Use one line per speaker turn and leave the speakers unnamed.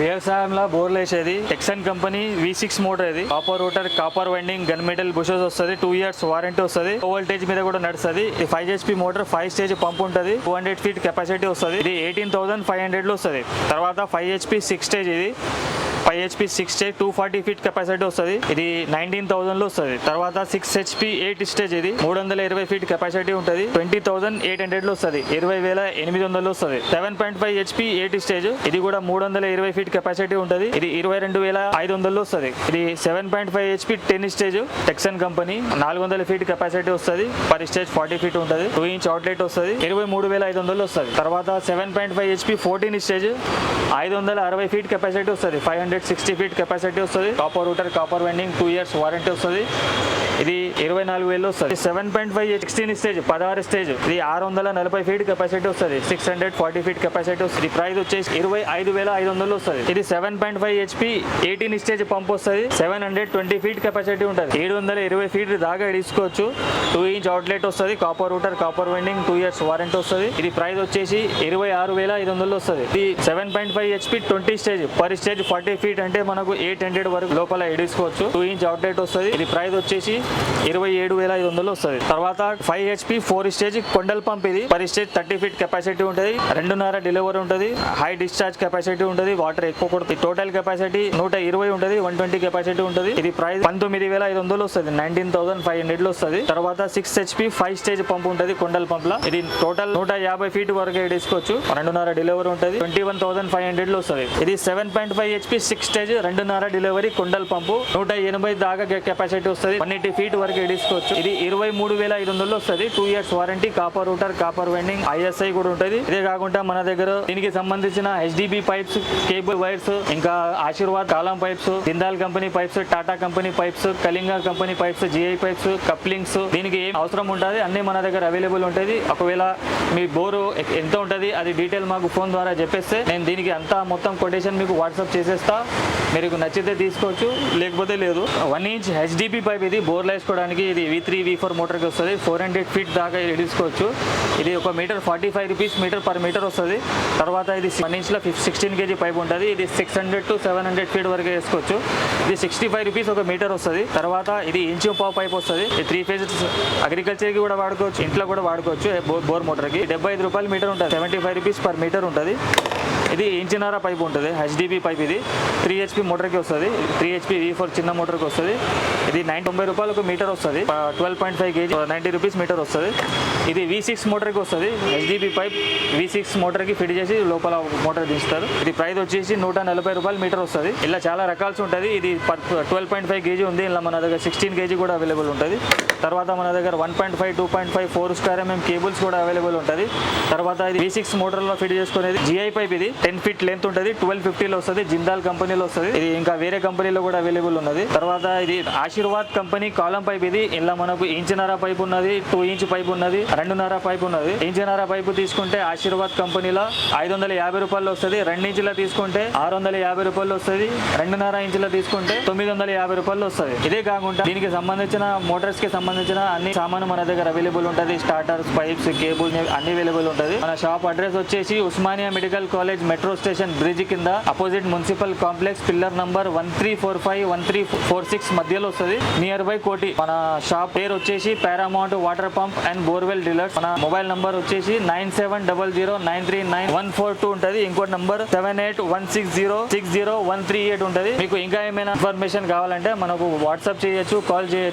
వ్యవసాయంలో బోర్లు వేసేది టెక్సన్ కంపెనీ V6 మోటార్. ఇది copper rotor, copper winding, gun metal bushes వస్తుంది. 2 years వారంటీ వస్తుంది. లో వోల్టేజ్ మీద కూడా నడుస్తుంది. ఇది 5 HP మోటార్, 5 stage పంప్ ఉంటుంది. 200 feet కెపాసిటీ వస్తుంది. ఇది 18,500 లో వస్తుంది. తర్వాత 5 HP 6 stage. ఇది 5 HP 6 stage 240 feet కెపాసిటీ వస్తుంది. ఇది 19,000 లో వస్తుంది. తర్వాత 6 HP 8 stage. ఇది 320 feet కెపాసిటీ ఉంటుంది. 20,800 లో వస్తుంది. 20,800 లో వస్తుంది. 7.5 HP 8 stage. ఇది కూడా 320 feet కెపాసిటీ ఉంటుంది. ఇది 22,500 లో వస్తుంది. ఇది 7.5 HP 10 stage టెక్సన్ కంపెనీ 400 feet కెపాసిటీ వస్తుంది. పర్ స్టేజ్ 40 feet ఉంటుంది. 2 inch అవుట్లెట్ వస్తుంది. 23,500 లో వస్తుంది. తర్వాత 7.5 HP 14 stage 560 feet కెపాసిటీ వస్తుంది. 560 feet కెపాసిటీ వస్తుంది. Copper router, copper winding, 2 years warranty వస్తుంది. ఇది 24,000 వస్తుంది. 7.5 16 stage 16 stage. ఇది 640 feet కెపాసిటీ వస్తుంది. 640 feet కెపాసిటీ వస్తుంది. ప్రైస్ వచ్చేసి 25,500 వస్తుంది. ఇది 7.5 HP 18 stage పంప్ వస్తుంది. 720 feet కెపాసిటీ ఉంటుంది. 720 feet దాకా తీసుకోవచ్చు. 2 inch అవుట్లెట్ వస్తుంది. Copper router, copper winding, 2 years warranty వస్తుంది. ఇది ప్రైస్ వచ్చేసి 26,500 వస్తుంది. ఇది 7.5 HP 20 stage per stage 40 feet అంటే మనకు 800 వరకు లోపల ఎడుకోవచ్చు. 2 inch అవుట్లెట్ వస్తుంది. ఇది ప్రైస్ వచ్చేసి 27,500 వస్తుంది. తర్వాత 5 HP 4 stage కొండల్ పంప్. ఇది పర్ స్టేజ్ 30 feet కెపాసిటీ ఉంటుంది. 2.5 డెలివరీ ఉంటుంది. హై డిశ్చార్జ్ కెపాసిటీ ఉంటుంది. వాటర్ ఎక్కువ కొడుతుంది. టోటల్ కెపాసిటీ 120 ఉంటుంది. 120 కెపాసిటీ ఉంటుంది. ఇది ప్రైస్ 19,500 వస్తుంది. 19,500 లో వస్తుంది. తర్వాత 6 HP 5 stage పంప్ ఉంటుంది కొండల్ పంప్ లా. ఇది టోటల్ 150 feet వరకు ఎడుకోవచ్చు. 2.5 డెలివరీ ఉంటుంది. 21,500 లో వస్తుంది. ఇది 7.5 HP 6 stage 2.5 డెలివరీ కొండల్ పంపు. 180 దాకా కెపాసిటీ వస్తుంది. 180 feet వరకు ఎడుకోవచ్చు. ఇది 23,500 లో వస్తుంది. 2 years warranty. Copper router, copper winding, ISI కూడా ఉంటుంది. ఇదే కాకుండా మన దగ్గర దీనికి సంబంధించిన HDB పైప్స్, కేబుల్ వైర్స్, ఇంకా ఆశీర్వాద్ కాలం pipes, Jindal company pipes, Tata company pipes, Kalinga company pipes, GI pipes, couplings, దీనికి ఏం అవసరం ఉంటుంది అన్ని మన దగ్గర అవైలబుల్ ఉంటుంది. ఒకవేళ మీ బోరు ఎంత ఉంటుంది అది డీటెయిల్ మాకు ఫోన్ ద్వారా చెప్పేస్తే నేను దీనికి అంతా మొత్తం కొటేషన్ మీకు వాట్సాప్ చేసేస్తా. మీకు నచ్చితే తీసుకోవచ్చు, లేకపోతే లేదు. 1 inch HDB పైప్. ఇది బోర్లు వేసుకోవడానికి. ఇది V3 V4 మోటార్కి వస్తుంది. 400 feet దాకా తీసుకోవచ్చు. ఇది ఒక metre 45 rupees metre per metre వస్తుంది. తర్వాత ఇది 1 inch లో 16 kg పైప్ ఉంటుంది. ఇది 600 to 700 feet వరకు వేసుకోవచ్చు. ఇది 65 rupees ఒక మీటర్ వస్తుంది. తర్వాత ఇది ఇంచు పావు పైప్ వస్తుంది. ఇది 3 phases అగ్రికల్చర్కి కూడా వాడుకోవచ్చు, ఇంట్లో కూడా వాడుకోవచ్చు. బోర్ మోటార్కి 75 రూపాయలు మీటర్ ఉంటుంది. 75 rupees పర్ మీటర్ ఉంటుంది. ఇది ఇంచున్నర పైప్ ఉంటుంది. HDB pipe. ఇది 3 HP మోటార్కి వస్తుంది. 3 HP V4 చిన్న మోటార్కి వస్తుంది. ఇది 90 రూపాయలు ఒక మీటర్ వస్తుంది. 12.5 kg 90 rupees మీటర్ వస్తుంది. ఇది V6 మోటార్కి వస్తుంది. HDB పైప్ V6 మోటార్కి ఫిట్ చేసి లోపల మోటార్ దించుతారు. ఇది ప్రైస్ వచ్చేసి 140 రూపాయలు మీటర్ వస్తుంది. ఇలా చాలా రకాల్సి ఉంటుంది. ఇది 12.5 kg ఉంది. ఇలా మన దగ్గర 16 kg కూడా అవైలబుల్ ఉంటుంది. తర్వాత మన దగ్గర 1.5, 2.5, 4 square mm కేబుల్స్ కూడా అవైలబుల్ ఉంటుంది. తర్వాత ఇది V6 మోటార్లో ఫిట్ చేసుకునేది GI పైప్. ఇది 10 feet లెంత్ ఉంటుంది. 1250 వస్తుంది. జిందాల్ కంపెనీలో వస్తుంది. ఇది ఇంకా వేరే కంపెనీలో కూడా అవైలబుల్ ఉన్నది. తర్వాత ఇది ఆశీర్వాద్ కంపెనీ కాలం పైప్. ఇది ఇలా మనకు ఇంచున్నర పైప్ ఉన్నది, 2 inch పైప్ ఉన్నది, 2.5 పైప్ ఉన్నది. ఇంచున్నర పైపు తీసుకుంటే ఆశీర్వాద్ కంపెనీలో 550 రూపాయలు వస్తుంది. 2 inch తీసుకుంటే 650 రూపాయలు వస్తుంది. 2.5 inch తీసుకుంటే 950 రూపాయలు వస్తుంది. ఇదే కాకుండా దీనికి సంబంధించిన మోటార్స్ కి సంబంధించిన అన్ని సామాను మన దగ్గర అవైలబుల్ ఉంటుంది. స్టార్టర్స్, పైప్స్, కేబుల్ అన్ని అవైలబుల్ ఉంటుంది. మన షాప్ అడ్రస్ వచ్చేసి Osmania medical college metro station bridge కింద opposite municipal complex, pillar number 1345, 1346 మధ్యలో వస్తుంది. నియర్ బై కోటి. మన షాప్ పేరు వచ్చేసి Paramount water pump and borewell dealers. మన మొబైల్ నంబర్ వచ్చేసి 9700939142 ఉంటుంది. ఇంకోటి నంబర్ 7816060138 ఉంటుంది. మీకు ఇంకా ఏమైనా ఇన్ఫర్మేషన్ కావాలంటే మనకు వాట్సాప్ చేయొచ్చు, కాల్ చేయొచ్చు.